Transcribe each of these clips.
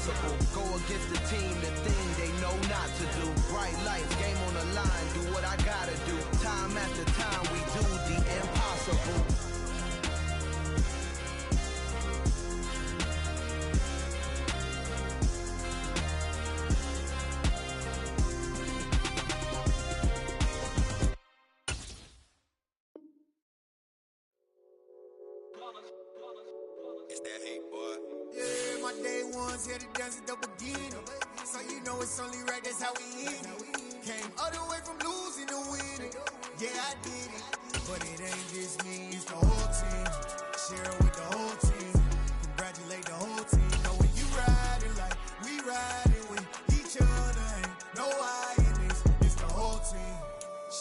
impossible. Go against the team, the thing they know not to do. Bright lights, game on the line, do what I gotta do. Time after time, we do the impossible. Yeah, my day ones here to dance at the beginning. So you know it's only right, that's how we end it. Came all the way from losing to winning. Yeah, I did it. But it ain't just me, it's the whole team. Share it with the whole team. Congratulate the whole team. Know when you riding like we riding with each other. Ain't no I in this, it's the whole team.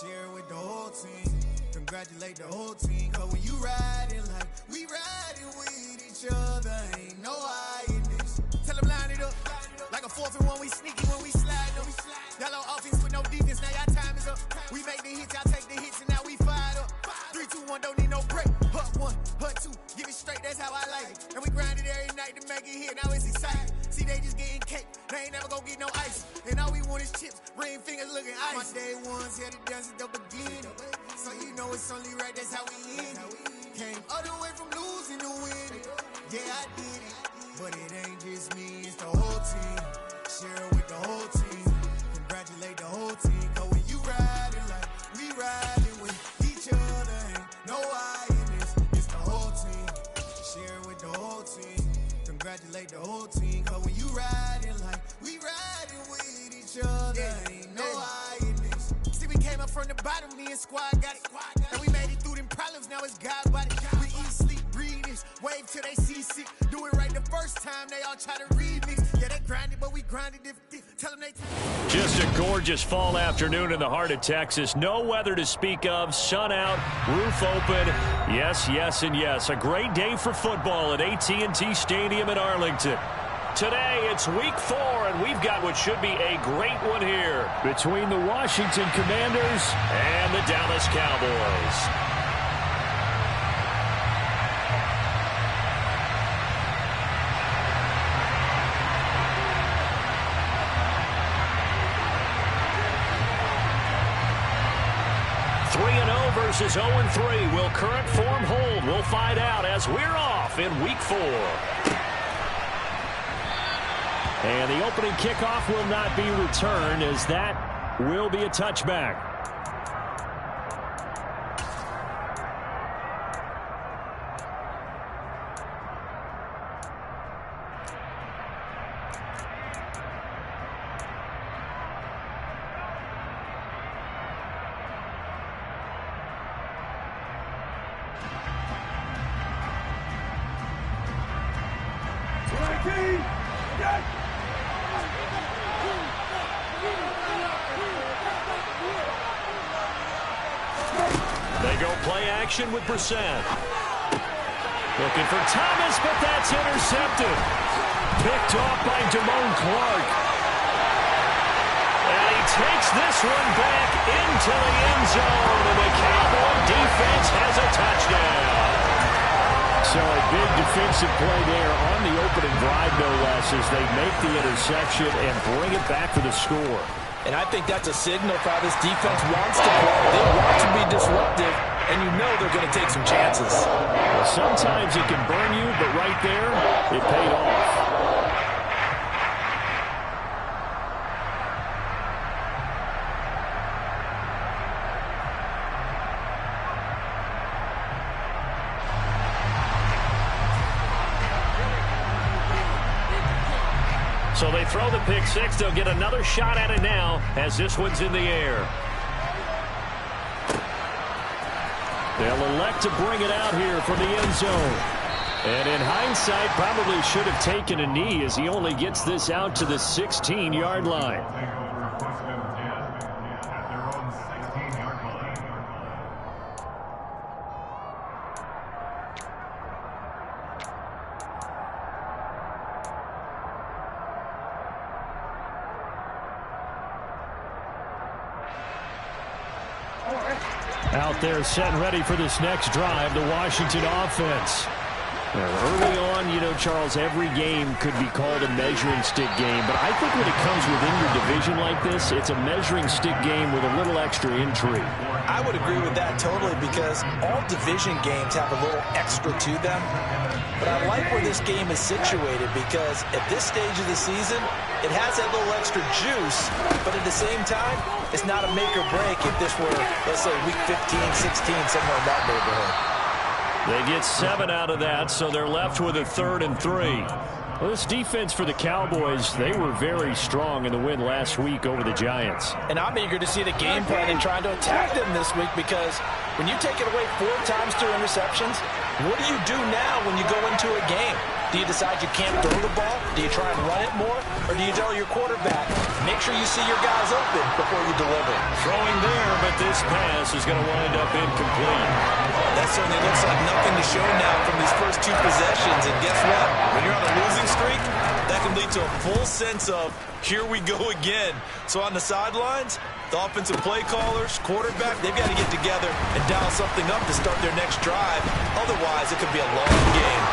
Share it with the whole team. Congratulate the whole team. Cause when you riding like we riding with each other, ain't no I in this. Tell them line it up. Like a 4th and 1, we sneaky when we slide them. Yellow offense with no defense, now y'all time is up. We make the hits, y'all take the hits, and now we fired up. 3, 2, 1, don't need no break. Hut 1, hut 2, give it straight, that's how I like it. And we grind it every night to make it hit, now it's exciting. See, they just getting cake, they ain't never gonna get no ice. And all we want is chips, ring fingers looking ice. My day ones here to dance at the beginning. So you know it's only right, that's how we end it. Came all the way from losing to winning. Yeah, I did it. But it ain't just me, it's the whole team. Share it with the whole team. Congratulate the whole team. Cause when you riding like we riding with each other, ain't no I in this, it's the whole team. Share it with the whole team. Congratulate the whole team. Cause when you riding like we riding with each other, ain't no I in this. See, we came up from the bottom, me and squad got it. And we made it through them problems, now it's God body. We eat, sleep, breathe this, wave till they see sick. Do it right the first time, they all try to remix. Yeah, they grinded, but we grinded different. Tell them they... Just a gorgeous fall afternoon in the heart of Texas. No weather to speak of, sun out, roof open. Yes, yes, and yes. A great day for football at AT&T Stadium in Arlington. Today, it's week 4, and we've got what should be a great one here between the Washington Commanders and the Dallas Cowboys. Versus 0-3. Will current form hold? We'll find out as we're off in week 4. And the opening kickoff will not be returned, as that will be a touchback. They go play action with Brissett. Looking for Thomas, but that's intercepted. Picked off by Damone Clark. And he takes this one back into the end zone, and the Cowboy defense has a touchdown. So a big defensive play there on the opening drive, no less, as they make the interception and bring it back for the score. And I think that's a signal for how this defense wants to play. They want to be disruptive, and you know they're going to take some chances. Well, sometimes it can burn you, but right there, it paid off. So they throw the pick six. They'll get another shot at it now as this one's in the air. They'll elect to bring it out here from the end zone. And in hindsight, probably should have taken a knee as he only gets this out to the 16-yard line. Out there set and ready for this next drive, the Washington offense. Early on, Charles, every game could be called a measuring stick game, but I think when it comes within your division like this, it's a measuring stick game with a little extra intrigue. I would agree with that totally because all division games have a little extra to them. But I like where this game is situated because at this stage of the season, it has that little extra juice, but at the same time, it's not a make or break if this were, let's say, week 15, 16, somewhere in that neighborhood. They get 7 out of that, so they're left with a 3rd and 3. Well, this defense for the Cowboys, they were very strong in the win last week over the Giants. And I'm eager to see the game plan and trying to attack them this week because when you take it away 4 times through interceptions, what do you do now when you go into a game? Do you decide you can't throw the ball? Do you try and run it more? Or do you tell your quarterback, make sure you see your guys open before you deliver? Throwing there, but this pass is going to wind up incomplete. That certainly looks like nothing to show now from these first 2 possessions. And guess what? When you're on a losing streak, that can lead to a full sense of, here we go again. So on the sidelines, the offensive play callers, quarterback, they've got to get together and dial something up to start their next drive. Otherwise, it could be a long game.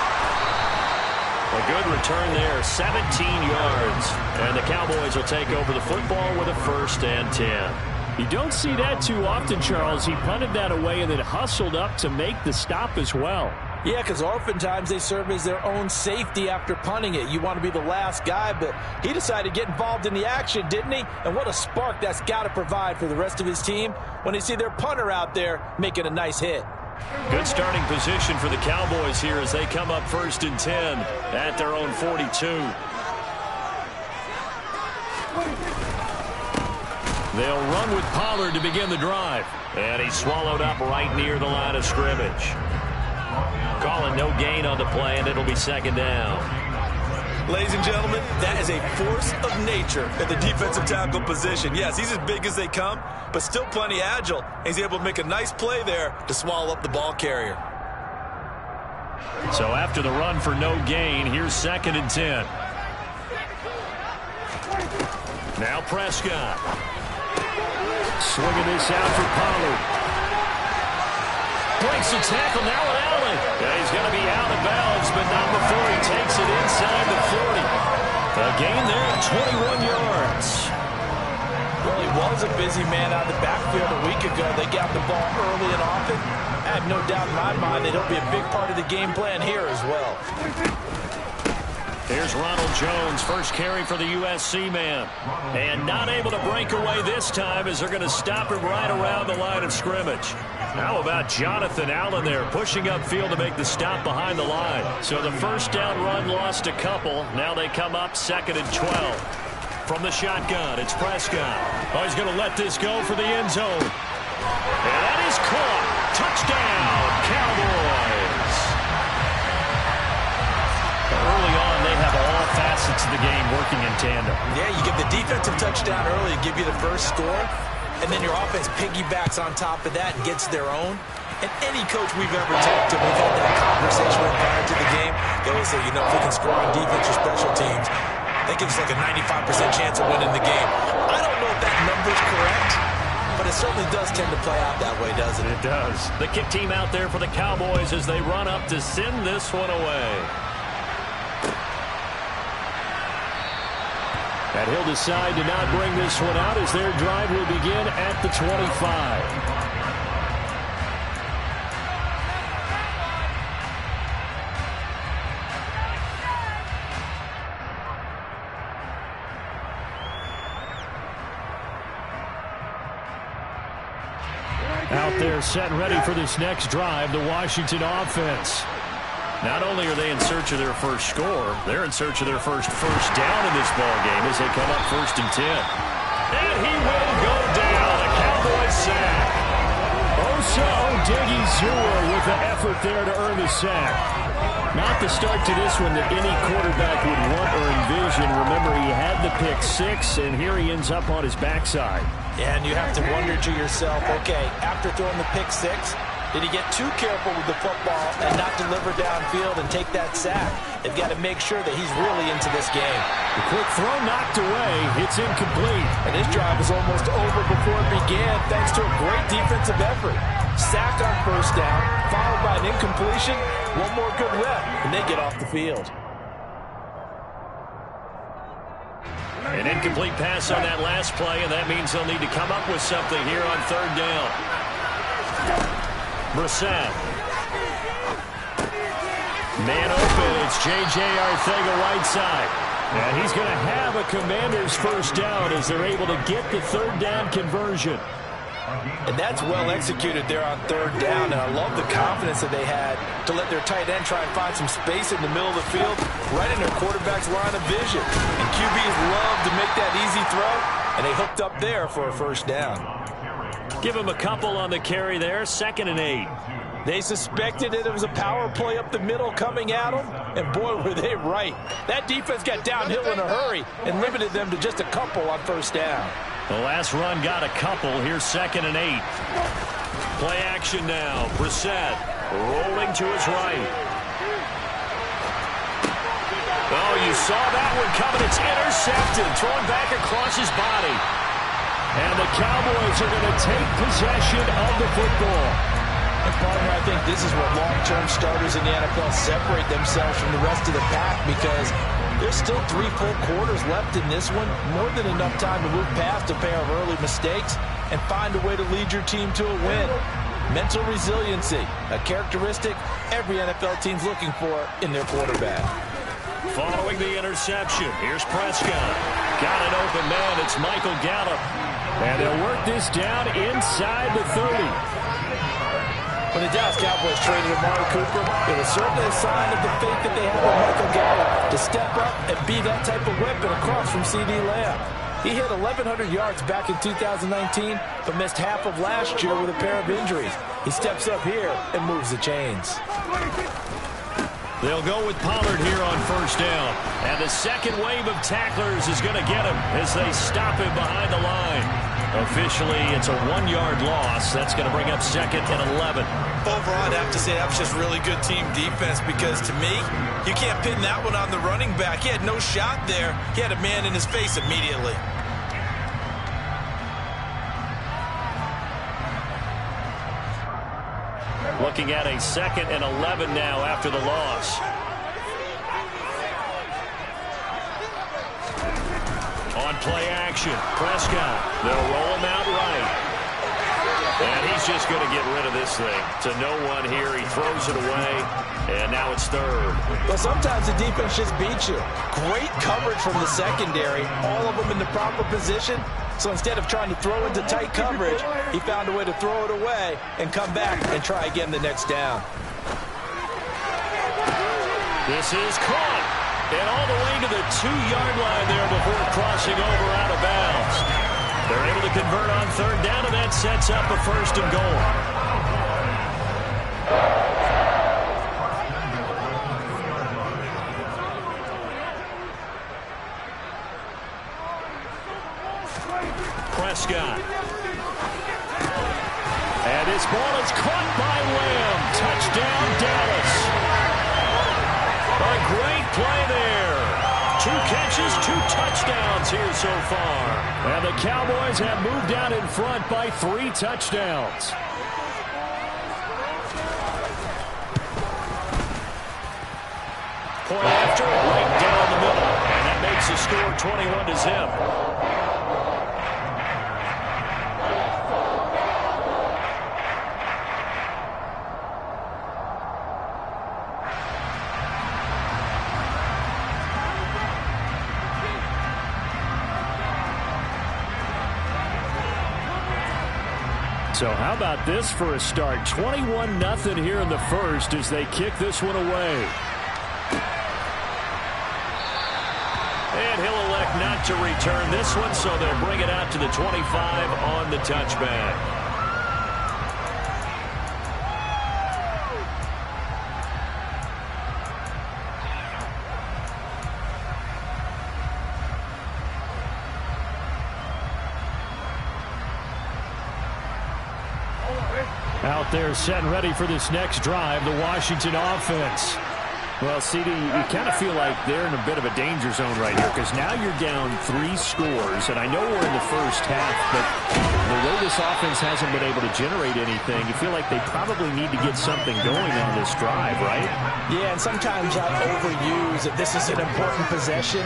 A good return there, 17 yards. And the Cowboys will take over the football with a 1st and 10. You don't see that too often, Charles. He punted that away and then hustled up to make the stop as well. Yeah, because oftentimes they serve as their own safety after punting it. You want to be the last guy, but he decided to get involved in the action, didn't he? And what a spark that's got to provide for the rest of his team when they see their punter out there making a nice hit. Good starting position for the Cowboys here as they come up 1st and 10 at their own 42. They'll run with Pollard to begin the drive. And he's swallowed up right near the line of scrimmage. Calling no gain on the play, and it'll be 2nd down. Ladies and gentlemen, that is a force of nature at the defensive tackle position. Yes, he's as big as they come, but still plenty agile. He's able to make a nice play there to swallow up the ball carrier. So after the run for no gain, here's 2nd and 10. Now Prescott. Swinging this out for Pollard. Breaks the tackle, now with Allen. Yeah, he's going to be out of bounds, but not before he takes it inside the 40. A gain there of 21 yards. Well, he was a busy man out of the backfield a week ago. They got the ball early and often. I have no doubt in my mind that he'll be a big part of the game plan here as well. Here's Ronald Jones, first carry for the USC man. And not able to break away this time as they're going to stop him right around the line of scrimmage. How about Jonathan Allen there pushing upfield to make the stop behind the line. So the 1st down run lost a couple. Now they come up 2nd and 12. From the shotgun, it's Prescott. Oh, he's going to let this go for the end zone. And that is caught. Touchdown, Cowboys. Early on, they have all facets of the game working in tandem. Yeah, you get the defensive touchdown early to give you the first score, and then your offense piggybacks on top of that and gets their own. And any coach we've ever talked to, we've had that conversation with prior to the game. They always say, if we can score on defense or special teams, that gives us like a 95% chance of winning the game. I don't know if that number's correct, but it certainly does tend to play out that way, doesn't it? It does. The kick team out there for the Cowboys as they run up to send this one away. And he'll decide to not bring this one out as their drive will begin at the 25. Out there set and ready for this next drive, the Washington offense. Not only are they in search of their first score, they're in search of their first down in this ball game as they come up 1st and 10. And he will go down. A Cowboys sack. Osa Odighizuwa with the effort there to earn the sack. Not the start to this one that any quarterback would want or envision. Remember, he had the pick 6, and here he ends up on his backside. And you have to wonder to yourself, okay, after throwing the pick 6, did he get too careful with the football and not deliver downfield and take that sack? They've got to make sure that he's really into this game. The quick throw knocked away. It's incomplete. And his drive was almost over before it began thanks to a great defensive effort. Sack on 1st down, followed by an incompletion. One more good rep, and they get off the field. An incomplete pass on that last play, and that means they'll need to come up with something here on third down. Brissett. Man open, it's J.J. Arcega right side. And he's going to have a Commanders first down as they're able to get the third down conversion. And that's well executed there on third down, and I love the confidence that they had to let their tight end try and find some space in the middle of the field, right in their quarterback's line of vision. And QBs love to make that easy throw, and they hooked up there for a first down. Give him a couple on the carry there, 2nd and 8. They suspected that it was a power play up the middle coming at them, and boy, were they right. That defense got downhill in a hurry and limited them to just a couple on first down. The last run got a couple. Here's 2nd and 8. Play action now. Brissett rolling to his right. Oh, you saw that one coming. It's intercepted. Thrown back across his body. And the Cowboys are going to take possession of the football. And partner, I think this is where long-term starters in the NFL separate themselves from the rest of the pack, because there's still 3 full quarters left in this one. More than enough time to move past a pair of early mistakes and find a way to lead your team to a win. Mental resiliency, a characteristic every NFL team's looking for in their quarterback. Following the interception, here's Prescott. Got an open man. It's Michael Gallup. And they'll work this down inside the 30. When the Dallas Cowboys traded Amari Cooper, it was certainly a sign of the faith that they have in Michael Gallup to step up and be that type of weapon across from C.D. Lamb. He hit 1,100 yards back in 2019, but missed half of last year with a pair of injuries. He steps up here and moves the chains. They'll go with Pollard here on first down. And the second wave of tacklers is going to get him as they stop him behind the line. Officially, it's a 1-yard loss. That's going to bring up 2nd and 11. Overall, I'd have to say that was just really good team defense, because to me, you can't pin that one on the running back. He had no shot there. He had a man in his face immediately. Looking at a 2nd and 11 now after the loss. On play action, Prescott. They'll roll him out right. And he's just going to get rid of this thing to no one here. He throws it away, and now it's 3rd. Well, sometimes the defense just beats you. Great coverage from the secondary, all of them in the proper position. So instead of trying to throw into tight coverage, he found a way to throw it away and come back and try again the next down. This is caught. And all the way to the 2-yard line there before crossing over out of bounds. They're able to convert on third down, and that sets up a 1st and goal. Prescott. And this ball is caught by Lamb. Touchdown, Dallas. A great play there. 2 catches, 2 touchdowns here so far. And the Cowboys have moved out in front by 3 touchdowns. Point after, right down the middle. And that makes the score 21-0. So how about this for a start? 21-0 here in the first as they kick this one away. And he'll elect not to return this one, so they'll bring it out to the 25 on the touchback. Out there set and ready for this next drive, the Washington offense. Well, CD, you kind of feel like they're in a bit of a danger zone right here because now you're down 3 scores, and I know we're in the first half, but the way this offense hasn't been able to generate anything, you feel like they probably need to get something going on this drive, right? Yeah, and sometimes I overuse that this is an important possession,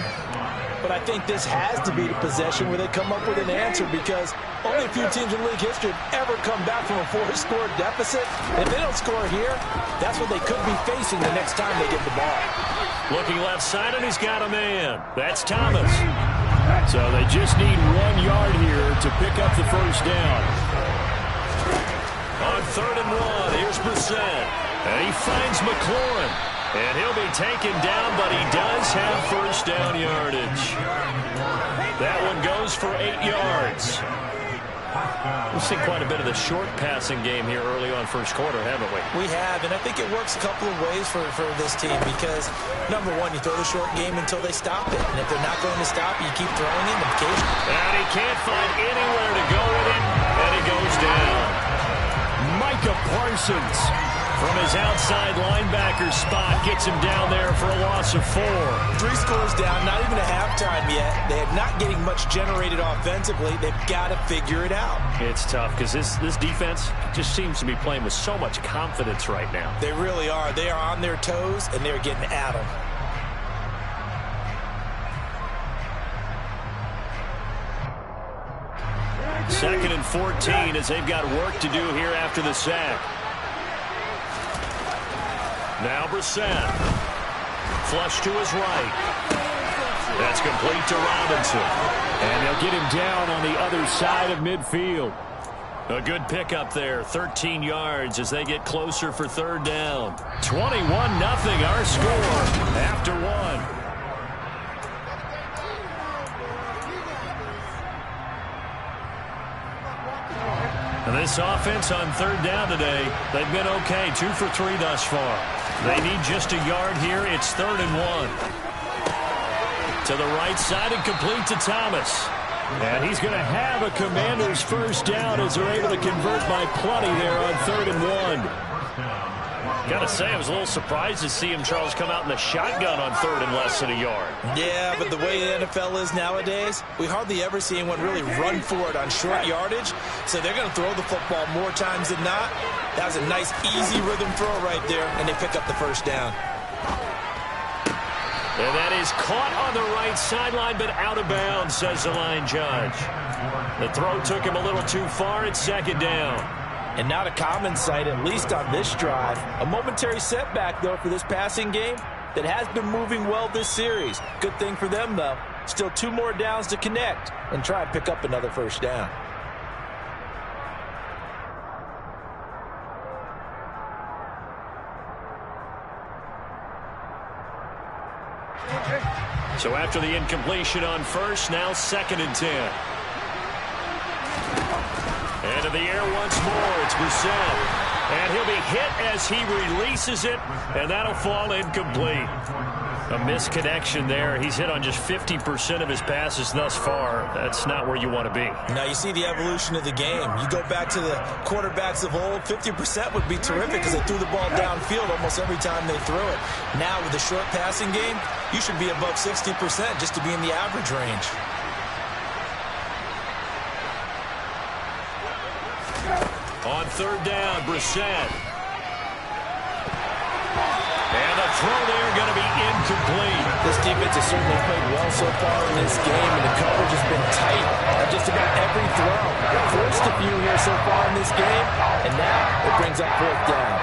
but I think this has to be the possession where they come up with an answer because only a few teams in league history have ever come back from a 4-score deficit. If they don't score here, that's what they could be facing the next time they get the ball. Looking left side, and he's got a man. That's Thomas. So they just need 1 yard here to pick up the first down. On 3rd and 1, here's Brissett. And he finds McLaurin. And he'll be taken down, but he does have first down yardage. That one goes for 8 yards. We've seen quite a bit of the short passing game here early on first quarter, haven't we? We have, and I think it works a couple of ways for this team because, number one, you throw the short game until they stop it. And if they're not going to stop it, you keep throwing it. And he can't find anywhere to go with it, and he goes down. Micah Parsons from his outside linebacker spot gets him down there for a loss of 4. 3 scores down, not even a halftime yet. They are not getting much generated offensively. They've got to figure it out. It's tough because this defense just seems to be playing with so much confidence right now. They really are. They are on their toes, and they're getting at them. Second and 14 as they've got work to do here after the sack. Now Brissett. Flush to his right. That's complete to Robinson. And they'll get him down on the other side of midfield. A good pickup there. 13 yards as they get closer for 3rd down. 21-0 our score after 1. This offense on 3rd down today, they've been okay. 2 for 3 thus far. They need just a yard here. It's 3rd and 1. To the right side and complete to Thomas. And he's going to have a Commanders first down as they're able to convert by plenty there on 3rd and 1. Got to say, I was a little surprised to see him, Charles, come out in the shotgun on 3rd and less than a yard. Yeah, but the way the NFL is nowadays, we hardly ever see anyone really run for it on short yardage. So they're going to throw the football more times than not. That was a nice, easy rhythm throw right there, and they pick up the first down. And that is caught on the right sideline, but out of bounds, says the line judge. The throw took him a little too far. It's 2nd down. And not a common sight, at least on this drive. A momentary setback, though, for this passing game that has been moving well this series. Good thing for them, though. Still 2 more downs to connect and try and pick up another first down. So after the incompletion on first, now 2nd and 10. And in the air once more, it's Brissett. And he'll be hit as he releases it, and that'll fall incomplete. A misconnection there. He's hit on just 50% of his passes thus far. That's not where you want to be. Now you see the evolution of the game. You go back to the quarterbacks of old, 50% would be terrific because they threw the ball downfield almost every time they threw it. Now with the short passing game, you should be above 60% just to be in the average range. On 3rd down, Brissett. And the throw there going to be incomplete. This defense has certainly played well so far in this game, and the coverage has been tight on just about every throw. They've forced a few here so far in this game, and now it brings up 4th down.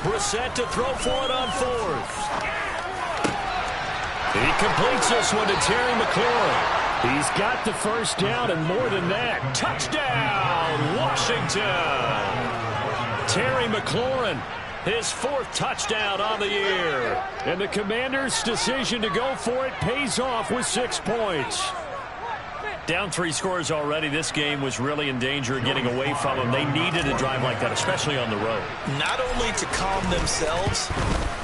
Brissett to throw for it on 4th. He completes this one to Terry McLaurin. He's got the first down and more than that. Touchdown, Washington. Terry McLaurin, his 4th touchdown on the year. And the Commanders' decision to go for it pays off with 6 points. Down 3 scores already. This game was really in danger of getting away from them. They needed a drive like that, especially on the road. Not only to calm themselves,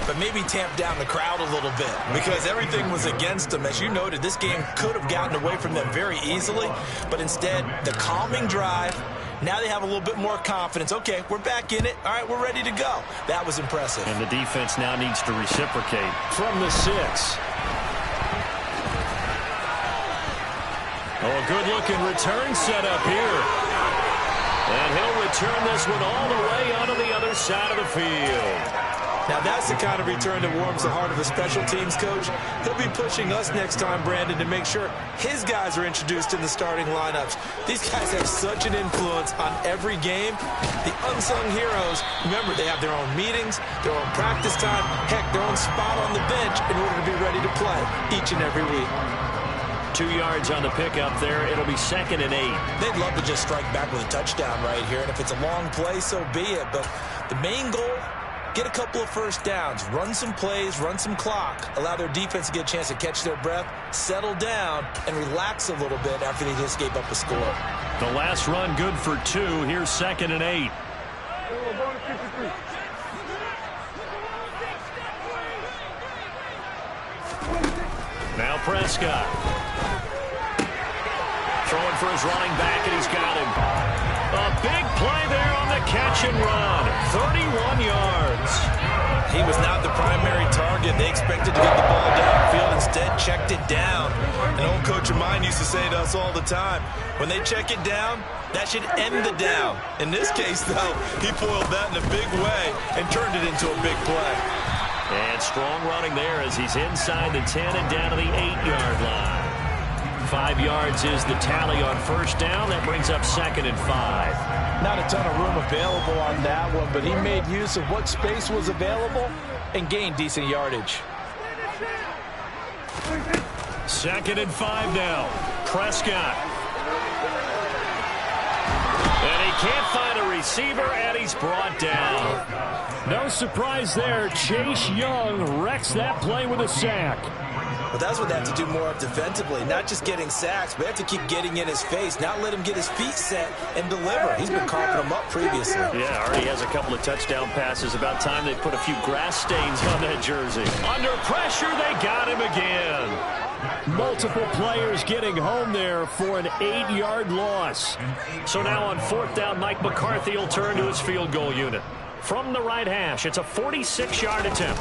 but maybe tamp down the crowd a little bit because everything was against them. As you noted, this game could have gotten away from them very easily, but instead, the calming drive, now they have a little bit more confidence. Okay, we're back in it. All right, we're ready to go. That was impressive. And the defense now needs to reciprocate from the 6. Oh, a good-looking return set up here. And he'll return this one all the way onto the other side of the field. Now, that's the kind of return that warms the heart of a special teams coach. He'll be pushing us next time, Brandon, to make sure his guys are introduced in the starting lineups. These guys have such an influence on every game. The unsung heroes, remember, they have their own meetings, their own practice time, heck, their own spot on the bench in order to be ready to play each and every week. 2 yards on the pickup there. It'll be 2nd and 8. They'd love to just strike back with a touchdown right here, and if it's a long play, so be it. But the main goal, get a couple of first downs, run some plays, run some clock, allow their defense to get a chance to catch their breath, settle down, and relax a little bit after they just gave up a score. The last run good for 2. Here's 2nd and 8. Now Prescott. Throwing for his running back, and he's got him. A big play there on the catch and run. 31 yards. He was not the primary target. They expected to get the ball downfield. Instead, checked it down. An old coach of mine used to say to us all the time, when they check it down, that should end the down. In this case, though, he foiled that in a big way and turned it into a big play. And strong running there as he's inside the 10 and down to the 8-yard line. 5 yards is the tally on first down. That brings up 2nd and 5. Not a ton of room available on that one, but he made use of what space was available and gained decent yardage. 2nd and 5 now. Prescott. And he can't find a receiver, and he's brought down. No surprise there. Chase Young wrecks that play with a sack. But that's what they have to do more of defensively. Not just getting sacks, but they have to keep getting in his face, not let him get his feet set and deliver. He's been coughing them up previously. Yeah, already has a couple of touchdown passes. About time they put a few grass stains on that jersey. Under pressure, they got him again. Multiple players getting home there for an 8-yard loss. So now on 4th down, Mike McCarthy will turn to his field goal unit. From the right hash, it's a 46-yard attempt.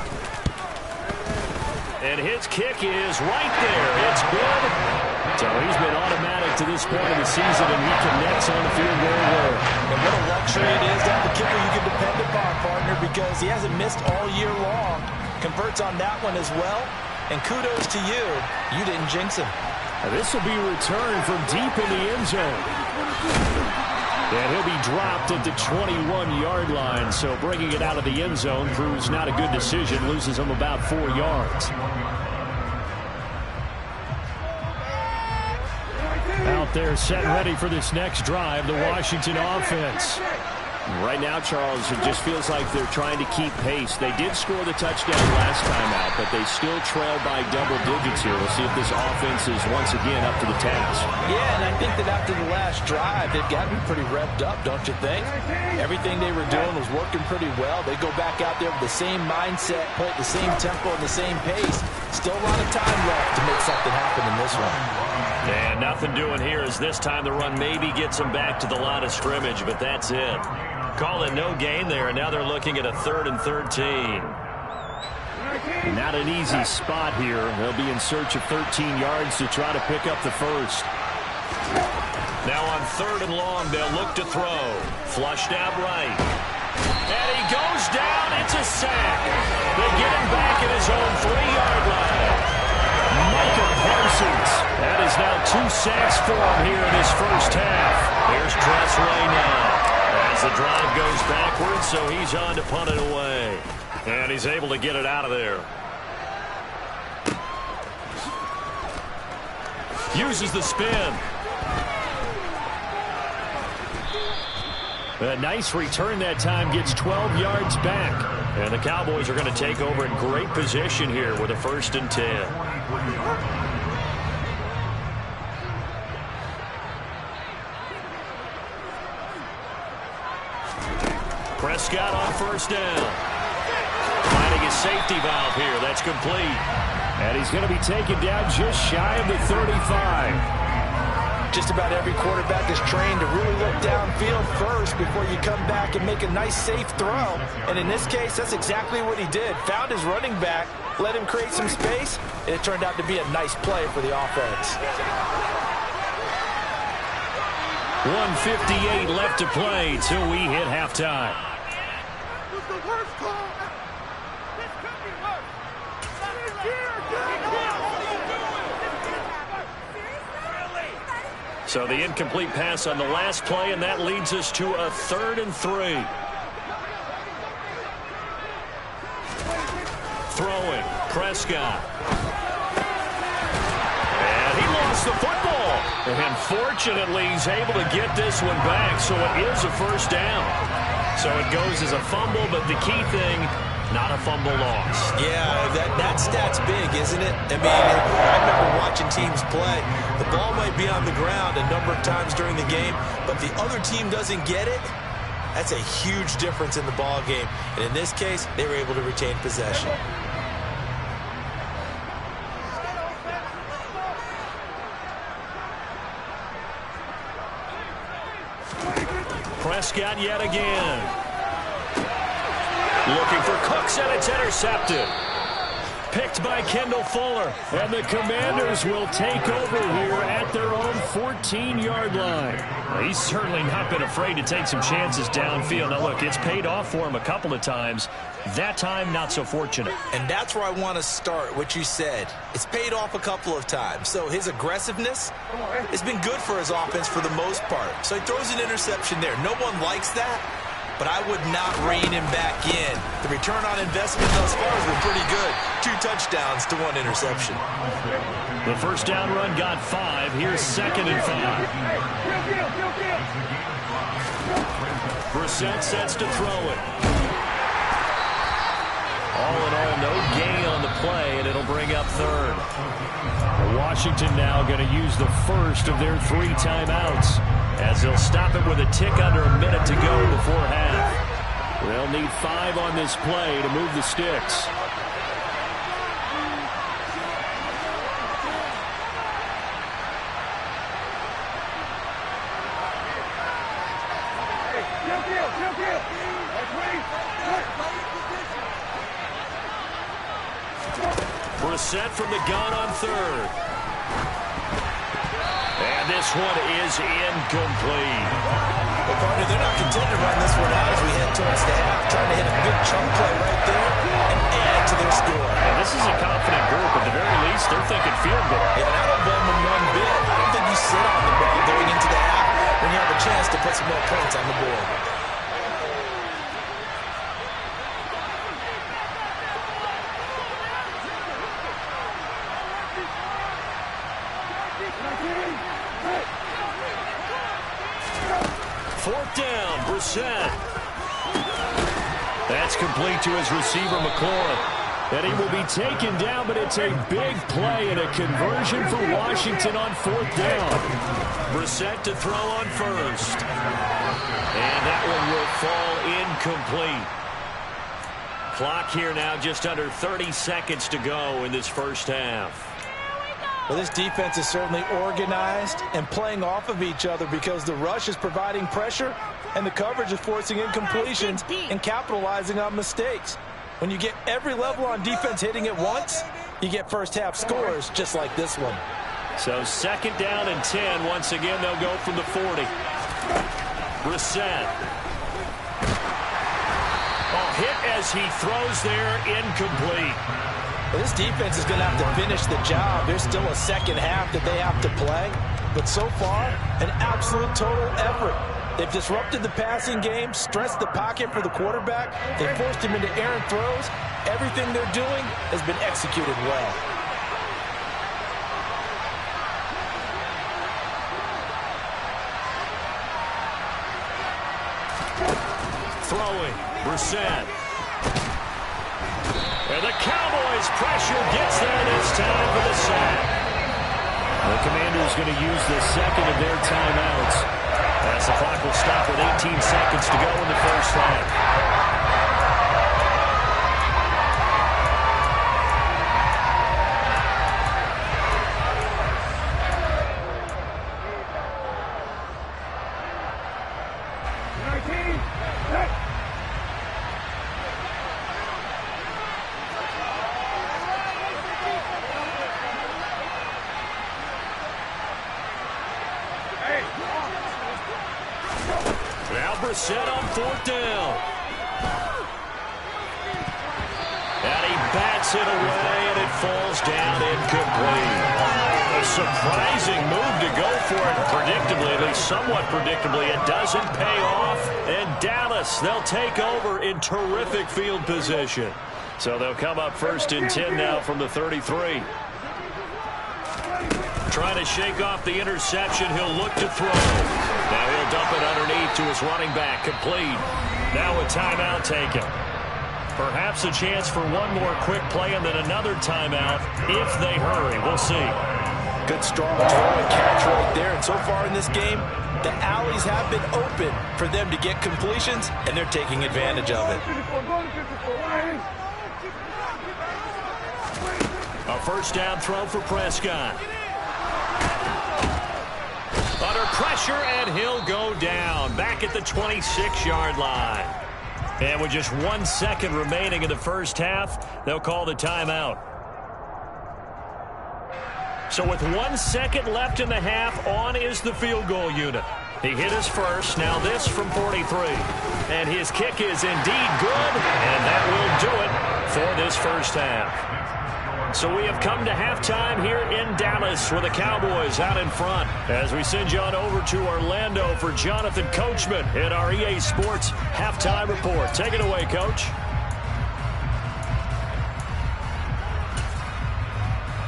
And his kick is right there. It's good. So he's been automatic to this point of the season, and he connects on the field goal work. And what a luxury it is to have a kicker you can depend upon, partner, because he hasn't missed all year long. Converts on that one as well. And kudos to you. You didn't jinx him. Now this will be returned from deep in the end zone. And he'll be dropped at the 21-yard line. So bringing it out of the end zone proves not a good decision. Loses him about 4 yards. Out there set ready for this next drive, the Washington offense. Right now, Charles, it just feels like they're trying to keep pace. They did score the touchdown last time out, but they still trail by double digits here. We'll see if this offense is once again up to the task. Yeah, and I think that after the last drive, they've got to be pretty revved up, don't you think? Everything they were doing was working pretty well. They go back out there with the same mindset, play at the same tempo and the same pace. Still a lot of time left to make something happen in this one. And nothing doing here as this time the run maybe gets them back to the line of scrimmage, but that's it. Call it no gain there, and now they're looking at a 3rd and 13. Not an easy spot here. They'll be in search of 13 yards to try to pick up the first. Now on 3rd and long, they'll look to throw. Flushed out right. And he goes down. It's a sack. They get him back at his own 3-yard line. Michael Parsons. That is now 2 sacks for him here in his first half. Here's Tress Ray now. As the drive goes backwards, so he's on to punt it away. And he's able to get it out of there. Uses the spin. A nice return that time, gets 12 yards back. And the Cowboys are going to take over in great position here with a 1st and 10. Prescott on first down. Finding his safety valve here. That's complete. And he's going to be taken down just shy of the 35. Just about every quarterback is trained to really look downfield first before you come back and make a nice, safe throw. And in this case, that's exactly what he did. Found his running back, let him create some space, and it turned out to be a nice play for the offense. 1:58 left to play till we hit halftime. So the incomplete pass on the last play, and that leads us to a 3rd and 3. Throwing, Prescott. And he lost the football. And fortunately, he's able to get this one back, so it is a first down. So it goes as a fumble, but the key thing, not a fumble loss. Yeah, that stat's big, isn't it? I mean, I remember watching teams play. The ball might be on the ground a number of times during the game, but the other team doesn't get it. That's a huge difference in the ball game. And in this case, they were able to retain possession. Prescott yet again. Looking for Cooks, and it's intercepted. Picked by Kendall Fuller. And the Commanders will take over here at their own 14-yard line. Well, he's certainly not been afraid to take some chances downfield. Now, look, it's paid off for him a couple of times. That time, not so fortunate. And that's where I want to start, what you said. It's paid off a couple of times. So his aggressiveness has been good for his offense for the most part. So he throws an interception there. No one likes that, but I would not rein him back in. The return on investment thus far has been pretty good. 2 touchdowns to 1 interception. The first down run got 5. Here's 2nd and 5. Brissett sets to throw it. All in all, no gain on the play, and it'll bring up 3rd. Washington now going to use the first of their 3 timeouts, as they'll stop it with a tick under a minute to go before half. They'll need 5 on this play to move the sticks. Brissett from the gun on 3rd. And this one is incomplete. Well, partner, they're not content to run this one out as we head towards the half. Trying to hit a big chunk play right there and add to their score. And this is a confident group. At the very least, they're thinking field goal. Yeah, and I don't blame them one bit. I don't think you sit on the ball going into the half when you have a chance to put some more points on the board. Fourth down, Brissett. That's complete to his receiver, McLaurin. And he will be taken down, but it's a big play and a conversion for Washington on 4th down. Brissett to throw on first. And that one will fall incomplete. Clock here now just under 30 seconds to go in this first half. Well, this defense is certainly organized and playing off of each other because the rush is providing pressure and the coverage is forcing incompletions and capitalizing on mistakes. When you get every level on defense hitting at once, you get first half scores just like this one. So 2nd down and 10. Once again, they'll go from the 40. Brissett. Oh, hit as he throws there, incomplete. Well, this defense is going to have to finish the job. There's still a second half that they have to play. But so far, an absolute total effort. They've disrupted the passing game, stressed the pocket for the quarterback. They forced him into errant throws. Everything they're doing has been executed well. Throwing, Brissett. And the Cowboys pressure gets there this time for the sack. The Commanders going to use the 2nd of their timeouts, as the clock will stop with seconds to go in the first half. Set on fourth down. And he bats it away, and it falls down incomplete. A surprising move to go for it predictably, at least somewhat predictably. It doesn't pay off, and Dallas, they'll take over in terrific field position. So they'll come up first and 10 now from the 33. Trying to shake off the interception. He'll look to throw. Now he'll dump it underneath to his running back. Complete. Now a timeout taken. Perhaps a chance for one more quick play and then another timeout if they hurry. We'll see. Good strong throw and catch right there. And so far in this game, the alleys have been open for them to get completions, and they're taking advantage of it. A first down throw for Prescott. Under pressure, and he'll go down. Back at the 26-yard line. And with just 1 second remaining in the first half, they'll call the timeout. So with 1 second left in the half, on is the field goal unit. He hit his first, now this from 43. And his kick is indeed good, and that will do it for this first half. So we have come to halftime here in Dallas with the Cowboys out in front. As we send you on over to Orlando for Jonathan Coachman in our EA Sports Halftime Report. Take it away, Coach.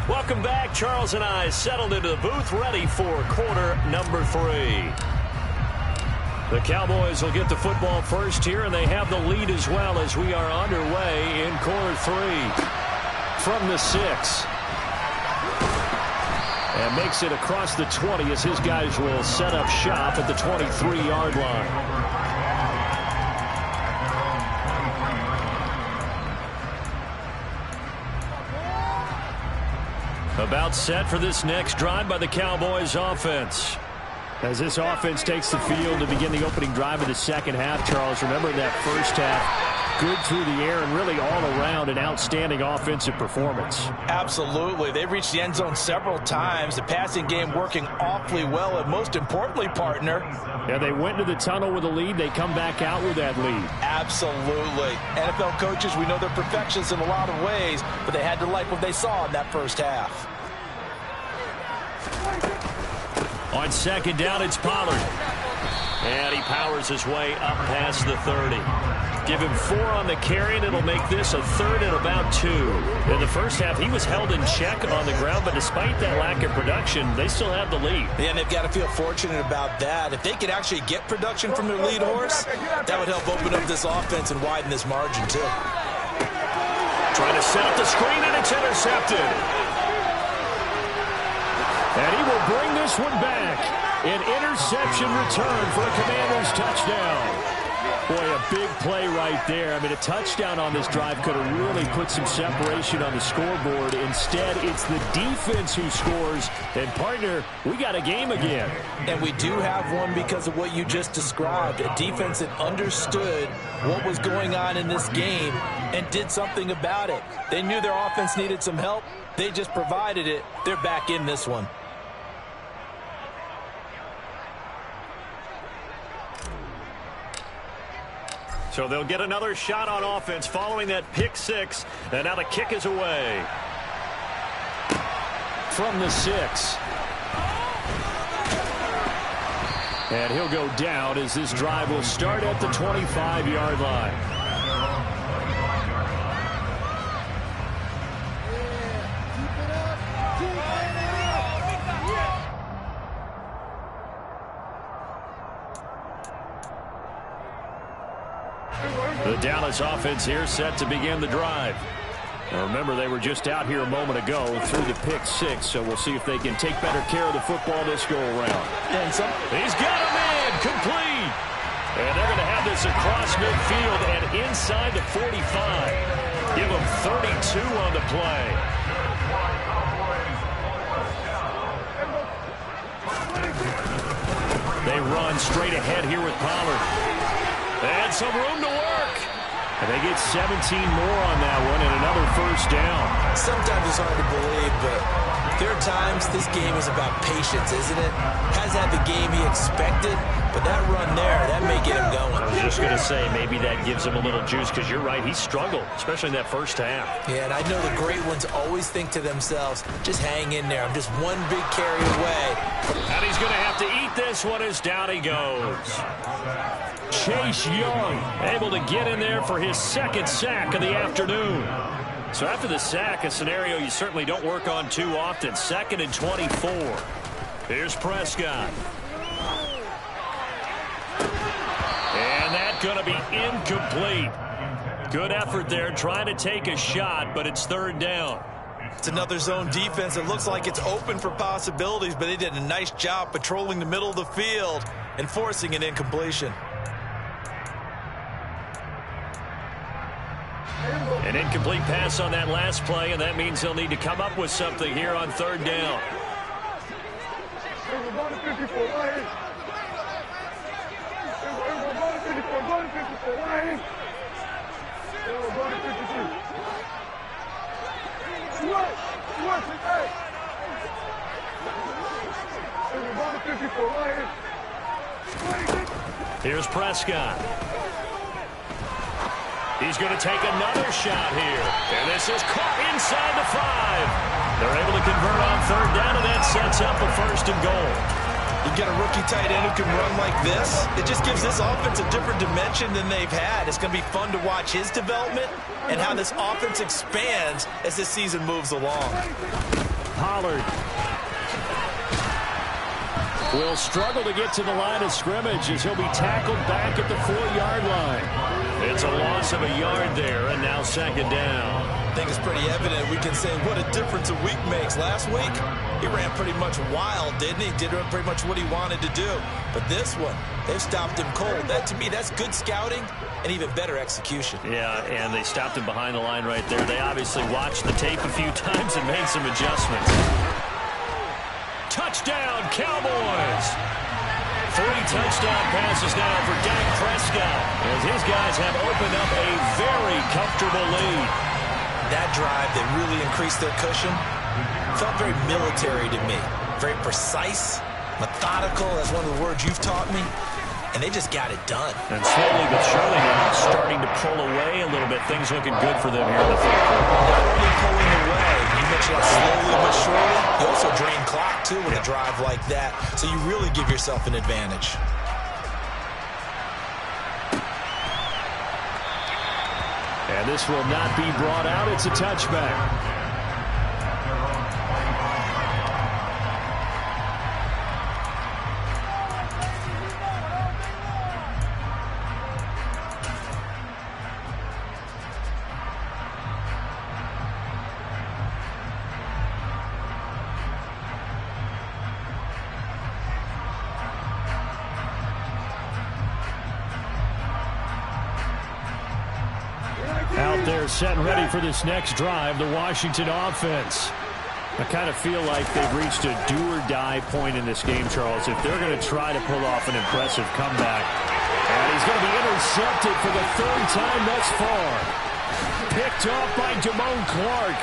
Welcome back. Charles and I settled into the booth ready for quarter number 3. The Cowboys will get the football first here, and they have the lead as well as we are underway in quarter 3. From the 6. And makes it across the 20 as his guys will set up shop at the 23-yard line. About set for this next drive by the Cowboys offense. As this offense takes the field to begin the opening drive of the second half, Charles, remember that first half, good through the air and really all around an outstanding offensive performance. Absolutely. They've reached the end zone several times. The passing game working awfully well, and most importantly, partner. Yeah, they went to the tunnel with a lead. They come back out with that lead. Absolutely. NFL coaches, we know they're perfectionists in a lot of ways, but they had to like what they saw in that first half. On second down, it's Pollard. And he powers his way up past the 30. Give him 4 on the carry, and it'll make this a 3rd and about 2. In the first half, he was held in check on the ground, but despite that lack of production, they still have the lead. Yeah, and they've got to feel fortunate about that. If they could actually get production from their lead horse, that would help open up this offense and widen this margin, too. Trying to set up the screen, and it's intercepted. And he will bring this one back. An interception return for a Commanders touchdown. Boy, a big play right there. I mean, a touchdown on this drive could have really put some separation on the scoreboard. Instead, it's the defense who scores. And, partner, we got a game again. And we do have one because of what you just described. A defense that understood what was going on in this game and did something about it. They knew their offense needed some help. They just provided it. They're back in this one. So they'll get another shot on offense following that pick 6. And now the kick is away. From the 6. And he'll go down as this drive will start at the 25-yard line. The Dallas offense here set to begin the drive. Now remember, they were just out here a moment ago through the pick 6, so we'll see if they can take better care of the football this go around. And he's got a man complete. And they're going to have this across midfield and inside the 45. Give them 32 on the play. They run straight ahead here with Pollard. And some room to work. And they get 17 more on that one and another first down. Sometimes it's hard to believe, but there are times this game is about patience, isn't it? Hasn't had the game he expected, but that run there, that may get him going. I was just going to say, maybe that gives him a little juice, because you're right, he struggled, especially in that first half. Yeah, and I know the great ones always think to themselves, just hang in there. I'm just one big carry away. And he's going to have to eat this one as down he goes. Chase Young able to get in there for his second sack of the afternoon. So after the sack, a scenario you certainly don't work on too often. 2nd and 24. Here's Prescott. And that's going to be incomplete. Good effort there trying to take a shot, but it's 3rd down. It's another zone defense. It looks like it's open for possibilities, but they did a nice job patrolling the middle of the field and forcing an incompletion. An incomplete pass on that last play, and that means they'll need to come up with something here on 3rd down. Here's Prescott. He's going to take another shot here. And this is caught inside the 5. They're able to convert on 3rd down, and that sets up a 1st and goal. You get a rookie tight end who can run like this. It just gives this offense a different dimension than they've had. It's going to be fun to watch his development and how this offense expands as this season moves along. Pollard will struggle to get to the line of scrimmage as he'll be tackled back at the 4-yard line. It's a loss of a yard there, and now 2nd down. I think it's pretty evident. We can say what a difference a week makes. Last week, he ran pretty much wild, didn't he? Did pretty much what he wanted to do. But this one, they've stopped him cold. That, to me, that's good scouting and even better execution. Yeah, and they stopped him behind the line right there. They obviously watched the tape a few times and made some adjustments. Touchdown, Cowboys! 3 touchdown passes now for Dak Prescott, as his guys have opened up a very comfortable lead. That drive that really increased their cushion felt very military to me. Very precise, methodical. That's one of the words you've taught me. And they just got it done. And slowly but surely now starting to pull away a little bit. Things looking good for them here in the 3rd quarter. Not only pulling away, you mentioned how slowly but surely. You also drain clock, too, with a drive like that. So you really give yourself an advantage. And this will not be brought out. It's a touchback. Out there set and ready for this next drive, the Washington offense. I kind of feel like they've reached a do-or-die point in this game, Charles, if they're going to try to pull off an impressive comeback. And he's going to be intercepted for the 3rd time thus far. Picked off by Damone Clark.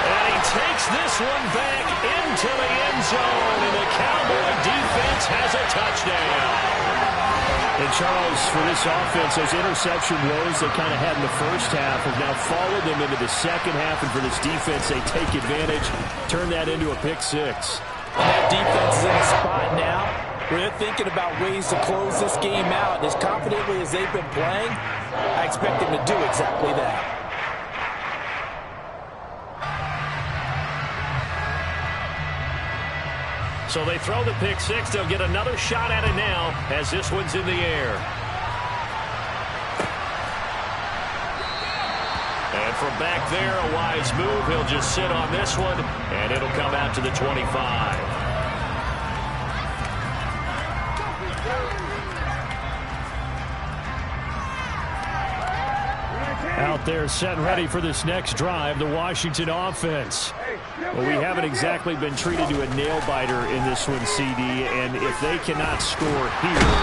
And he takes this one back into the end zone, and the Cowboy defense has a touchdown. And, Charles, for this offense, those interception woes they kind of had in the first half have now followed them into the second half. And for this defense, they take advantage, turn that into a pick 6. And that defense is in a spot now where they're thinking about ways to close this game out. And as confidently as they've been playing, I expect them to do exactly that. So they throw the pick 6. They'll get another shot at it now as this one's in the air. And from back there, a wise move. He'll just sit on this one, and it'll come out to the 25. Out there set and ready for this next drive, the Washington offense. Well, we haven't exactly been treated to a nail-biter in this one, CD, and if they cannot score here,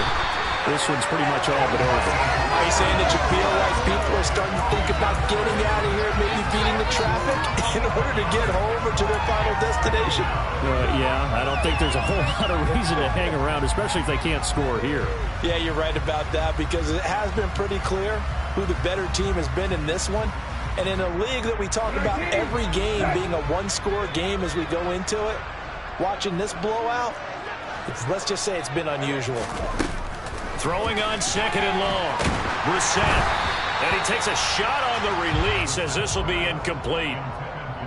this one's pretty much all but over. Are you saying that you feel like people are starting to think about getting out of here, maybe beating the traffic in order to get home or to their final destination? Yeah, I don't think there's a whole lot of reason to hang around, especially if they can't score here. Yeah, you're right about that, because it has been pretty clear who the better team has been in this one. And in a league that we talk about every game being a one-score game as we go into it, watching this blowout, let's just say it's been unusual. Throwing on second and long. Brissett. And he takes a shot on the release as this will be incomplete.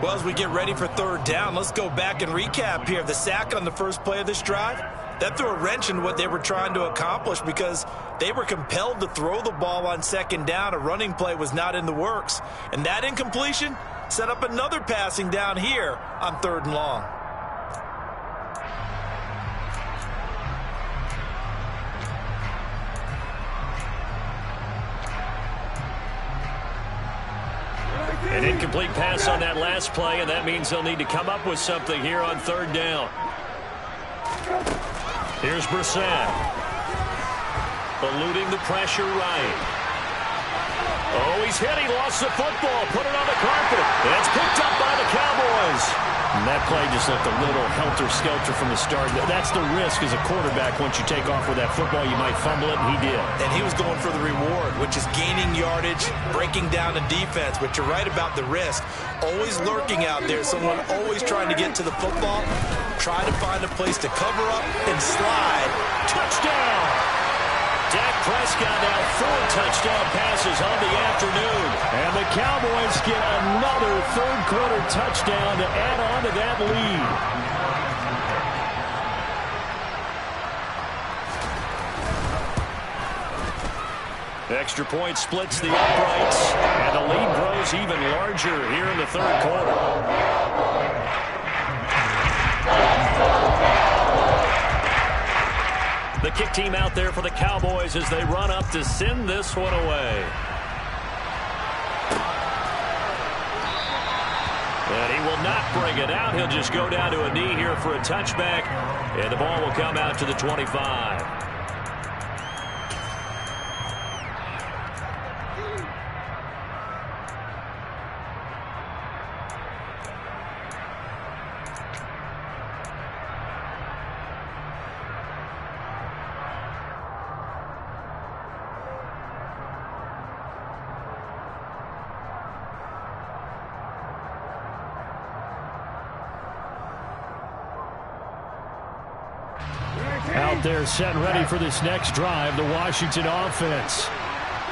Well, as we get ready for third down, let's go back and recap here. The sack on the first play of this drive, that threw a wrench in what they were trying to accomplish because they were compelled to throw the ball on second down. A running play was not in the works. And that incompletion set up another passing down here on third and long. An incomplete pass on that last play, and that means they'll need to come up with something here on third down. Here's Brissett. Eluding the pressure right. Oh, he's hit. He lost the football. Put it on the carpet. It's picked up by the Cowboys. And that play just looked a little helter-skelter from the start. That's the risk as a quarterback. Once you take off with that football, you might fumble it, and he did. And he was going for the reward, which is gaining yardage, breaking down the defense. But you're right about the risk. Always lurking out there. Someone always trying to get to the football. Try to find a place to cover up and slide. Touchdown! Dak Prescott now 4 touchdown passes on the afternoon. And the Cowboys get another third-quarter touchdown to add on to that lead. Extra point splits the uprights, and the lead grows even larger here in the third quarter. The kick team out there for the Cowboys as they run up to send this one away. And he will not bring it out. He'll just go down to a knee here for a touchback, and the ball will come out to the 25. Out there set and ready for this next drive, the Washington offense.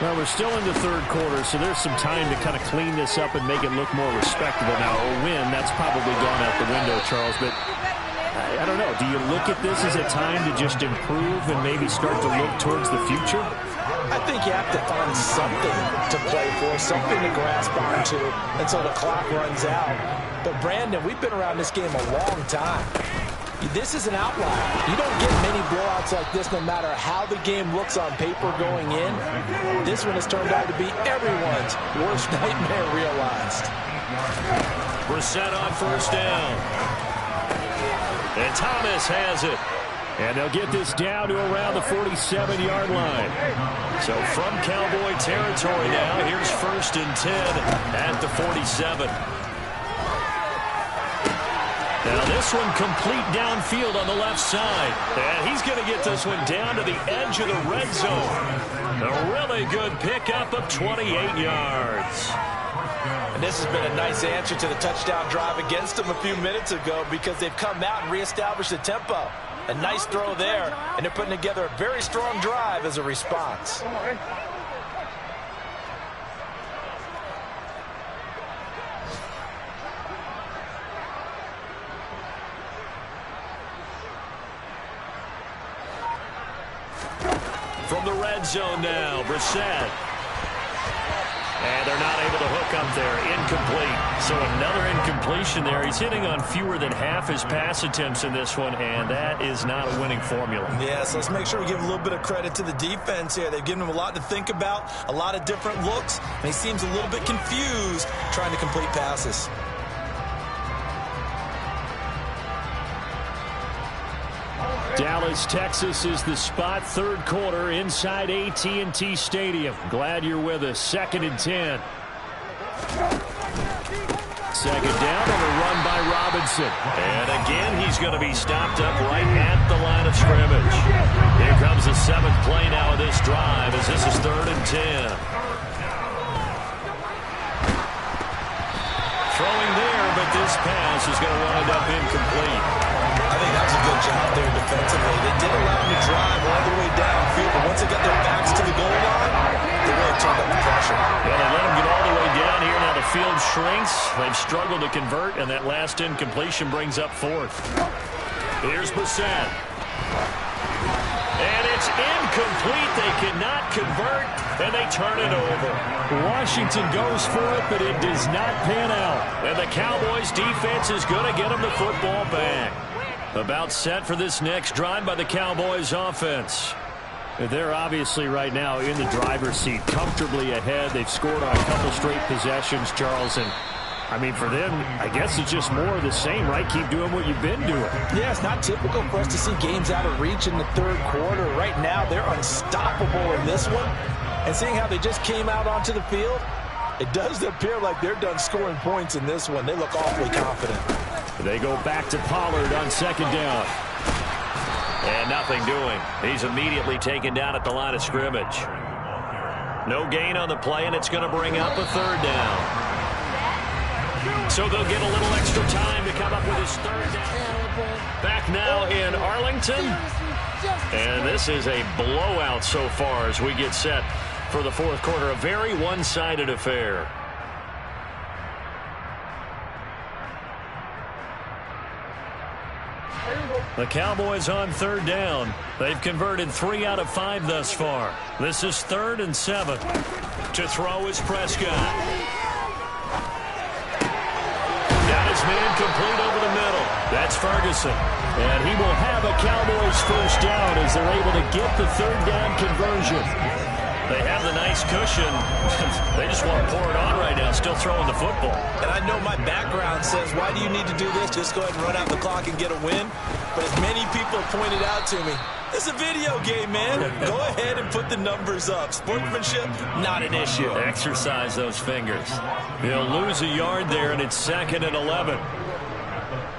Well, we're still in the third quarter, so there's some time to kind of clean this up and make it look more respectable. Now, a win, that's probably gone out the window, Charles, but I don't know. Do you look at this as a time to just improve and maybe start to look towards the future? I think you have to find something to play for, something to grasp onto until the clock runs out. But, Brandon, we've been around this game a long time. This is an outlier. You don't get many blowouts like this no matter how the game looks on paper going in. This one has turned out to be everyone's worst nightmare realized. Brissett on first down. And Thomas has it. And they'll get this down to around the 47-yard line. So from Cowboy territory now, here's 1st and 10 at the 47. Now this one complete downfield on the left side. And he's going to get this one down to the edge of the red zone. A really good pickup of 28 yards. And this has been a nice answer to the touchdown drive against them a few minutes ago because they've come out and reestablished the tempo. A nice throw there, and they're putting together a very strong drive as a response. From the red zone now, Brissett. And they're not able to hook up there. Incomplete. So another incompletion there. He's hitting on fewer than half his pass attempts in this one, and that is not a winning formula. Yeah, so let's make sure we give a little bit of credit to the defense here. They've given him a lot to think about, a lot of different looks, and he seems a little bit confused trying to complete passes. Dallas, Texas is the spot. Third quarter inside AT&T Stadium. Glad you're with us. 2nd and 10. Second down and a run by Robinson. And again, he's going to be stopped up right at the line of scrimmage. Here comes the 7th play now of this drive as this is 3rd and 10. Throwing there, but this pass is going to wind up incomplete. I think that was a good job there defensively. They did allow him to drive all the way downfield, but once they got their backs to the goal line, they really turned up the pressure. Well, they let him get all the way down here. Now the field shrinks. They've struggled to convert, and that last incompletion brings up 4th. Here's Brissett. And it's incomplete. They cannot convert, and they turn it over. Washington goes for it, but it does not pan out. And the Cowboys defense is going to get them the football back. About set for this next drive by the Cowboys offense. They're obviously right now in the driver's seat, comfortably ahead. They've scored on a couple straight possessions, Charles, and I mean, for them, I guess it's just more of the same, right? Keep doing what you've been doing. Yeah, it's not typical for us to see games out of reach in the third quarter. Right now, they're unstoppable in this one. And seeing how they just came out onto the field, it does appear like they're done scoring points in this one. They look awfully confident. They go back to Pollard on 2nd down. And nothing doing. He's immediately taken down at the line of scrimmage. No gain on the play, and it's going to bring up a 3rd down. So they'll get a little extra time to come up with his 3rd down. Back now in Arlington. And this is a blowout so far as we get set for the 4th quarter. A very one-sided affair. The Cowboys on 3rd down. They've converted 3 out of 5 thus far. This is 3rd and 7. To throw is Prescott. Got his man complete over the middle. That's Ferguson. And he will have a Cowboys 1st down as they're able to get the 3rd down conversion. They have the nice cushion. They just want to pour it on right now, still throwing the football. And I know my background says, why do you need to do this? Just go ahead and run out the clock and get a win. But as many people have pointed out to me, it's a video game, man. Go ahead and put the numbers up. Sportsmanship, not an issue. Exercise those fingers. He'll lose a yard there, and it's 2nd and 11.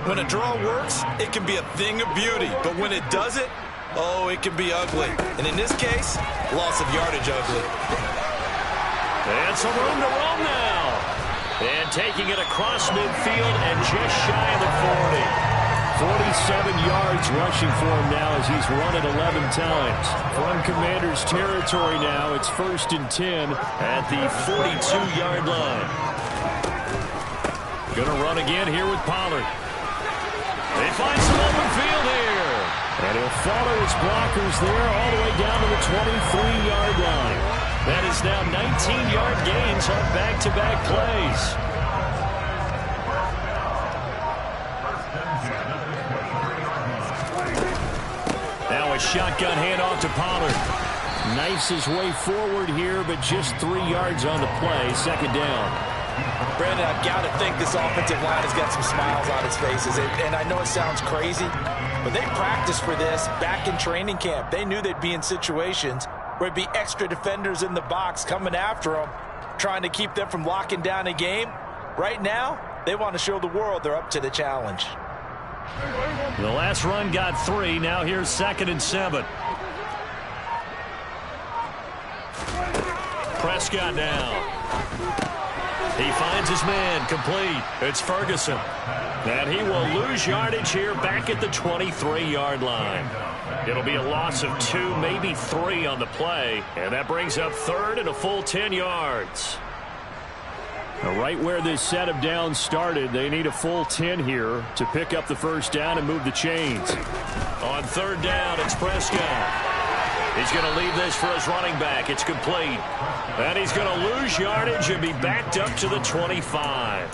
When a draw works, it can be a thing of beauty. But when it doesn't, oh, it can be ugly. And in this case, loss of yardage ugly. And some room to roam now. And taking it across midfield and just shy of the 40. 47 yards rushing for him now as he's run it 11 times. From Commander's territory now, it's 1st and 10 at the 42-yard line. Gonna run again here with Pollard. They find some open field here. And he'll follow his blockers there all the way down to the 23-yard line. That is now 19-yard gains on back-to-back plays. Now a shotgun handoff to Pollard. Knifes his way forward here, but just 3 yards on the play. 2nd down. Brandon, I've got to think this offensive line has got some smiles on its faces. And I know it sounds crazy, but they practiced for this back in training camp. They knew they'd be in situations where it'd be extra defenders in the box coming after them, trying to keep them from locking down a game. Right now, they want to show the world they're up to the challenge. The last run got 3. Now here's 2nd and 7. Prescott now. He finds his man complete. It's Ferguson. And he will lose yardage here back at the 23-yard line. It'll be a loss of 2, maybe 3 on the play. And that brings up 3rd and a full 10 yards. Now, right where this set of downs started, they need a full 10 here to pick up the 1st down and move the chains. On 3rd down, it's Prescott. He's going to leave this for his running back. It's complete. And he's going to lose yardage and be backed up to the 25.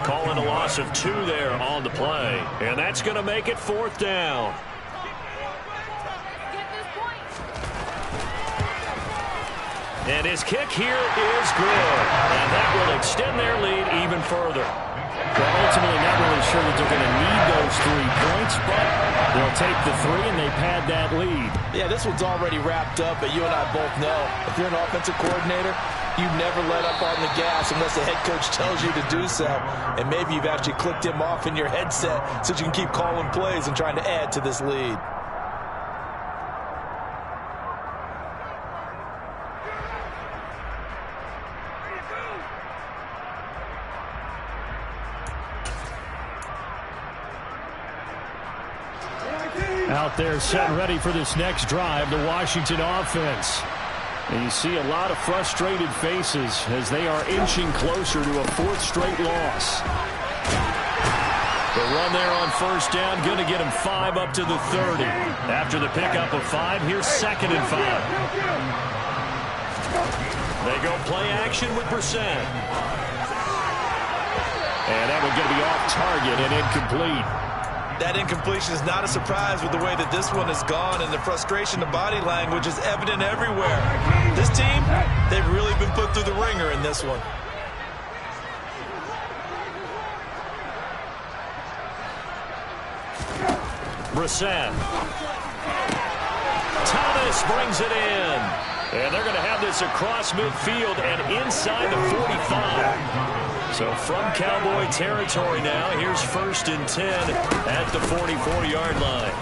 Calling a loss of 2 there on the play. And that's going to make it 4th down. And his kick here is good. And that will extend their lead even further. Well, ultimately not really sure that they're going to need those 3 points, but they'll take the 3 and they pad that lead. Yeah, this one's already wrapped up, but you and I both know if you're an offensive coordinator, you never let up on the gas unless the head coach tells you to do so. And maybe you've actually clicked him off in your headset so you can keep calling plays and trying to add to this lead. Out there set and ready for this next drive, the Washington offense. And you see a lot of frustrated faces as they are inching closer to a 4th straight loss. The run there on 1st down, going to get him 5 up to the 30. After the pickup of 5, here's 2nd and 5. They go play action with Brissett. And that one going to be off target and incomplete. That incompletion is not a surprise with the way that this one has gone, and the frustration, the body language is evident everywhere. This team, they've really been put through the ringer in this one. Brissett. Thomas brings it in. And they're going to have this across midfield and inside the 45. So from Cowboy territory now, here's 1st and 10 at the 44-yard line.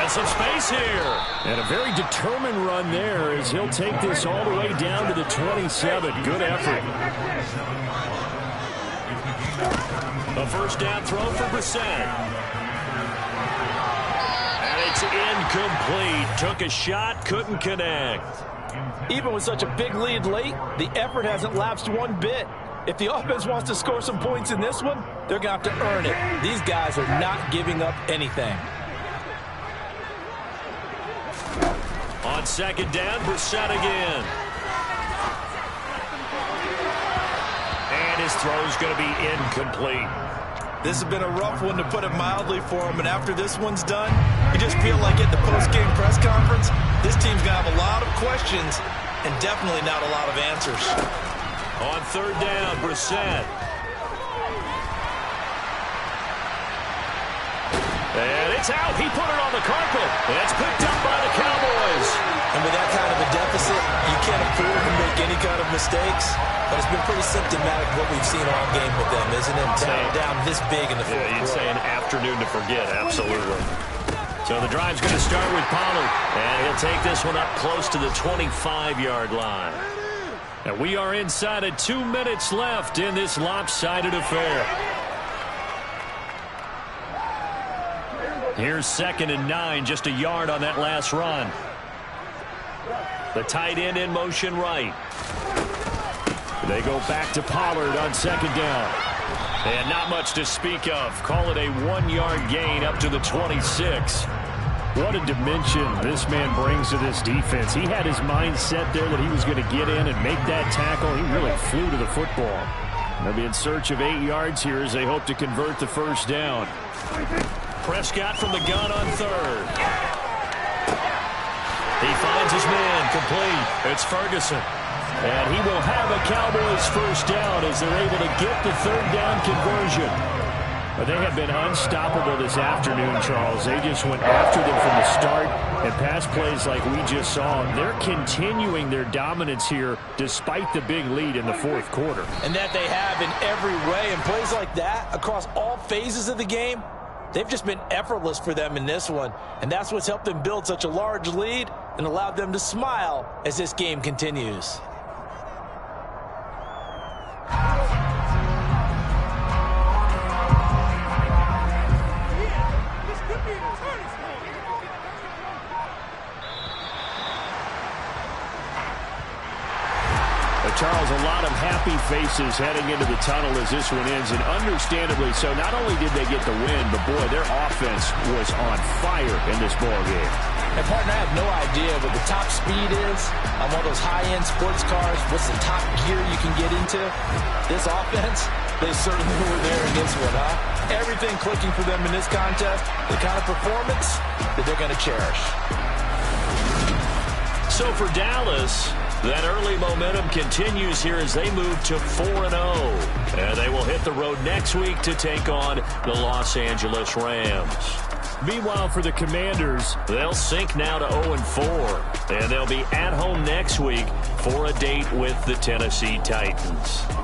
And some space here. And a very determined run there as he'll take this all the way down to the 27. Good effort. A 1st down throw for Brissett. And it's incomplete. Took a shot, couldn't connect. Even with such a big lead late, the effort hasn't lapsed one bit. If the offense wants to score some points in this one, they're going to have to earn it. These guys are not giving up anything. On 2nd down, Brissett again. And his throw's going to be incomplete. This has been a rough one, to put it mildly, for him. And after this one's done, you just feel like at the post-game press conference, this team's going to have a lot of questions and definitely not a lot of answers. On 3rd down, Brissett. And it's out. He put it on the carpet. And it's picked up by the Cowboys. And with that kind of a deficit, you can't afford to make any kind of mistakes. But it's been pretty symptomatic of what we've seen all game with them, isn't it? Down this big in the 4th quarter. You'd say an afternoon to forget, absolutely. So the drive's going to start with Pollard. And he'll take this one up close to the 25-yard line. And we are inside of 2 minutes left in this lopsided affair. Here's 2nd and 9, just a yard on that last run. The tight end in motion right. They go back to Pollard on 2nd down. And not much to speak of. Call it a 1-yard gain up to the 26. What a dimension this man brings to this defense. He had his mind set there that he was going to get in and make that tackle. He really flew to the football. They'll be in search of 8 yards here as they hope to convert the 1st down. Prescott from the gun on 3rd. He finds his man, complete. It's Ferguson. And he will have a Cowboys 1st down as they're able to get the 3rd down conversion. But they have been unstoppable this afternoon, Charles. They just went after them from the start, and pass plays like we just saw. They're continuing their dominance here despite the big lead in the 4th quarter. And that they have in every way. And plays like that across all phases of the game, they've just been effortless for them in this one. And that's what's helped them build such a large lead and allowed them to smile as this game continues. Charles, a lot of happy faces heading into the tunnel as this one ends, and understandably so. Not only did they get the win, but, boy, their offense was on fire in this ballgame. And, partner, I have no idea what the top speed is on one of those high-end sports cars. What's the top gear you can get into? This offense, they certainly were there in this one, huh? Everything clicking for them in this contest, the kind of performance that they're going to cherish. So for Dallas, that early momentum continues here as they move to 4-0. And they will hit the road next week to take on the Los Angeles Rams. Meanwhile, for the Commanders, they'll sink now to 0-4. And they'll be at home next week for a date with the Tennessee Titans.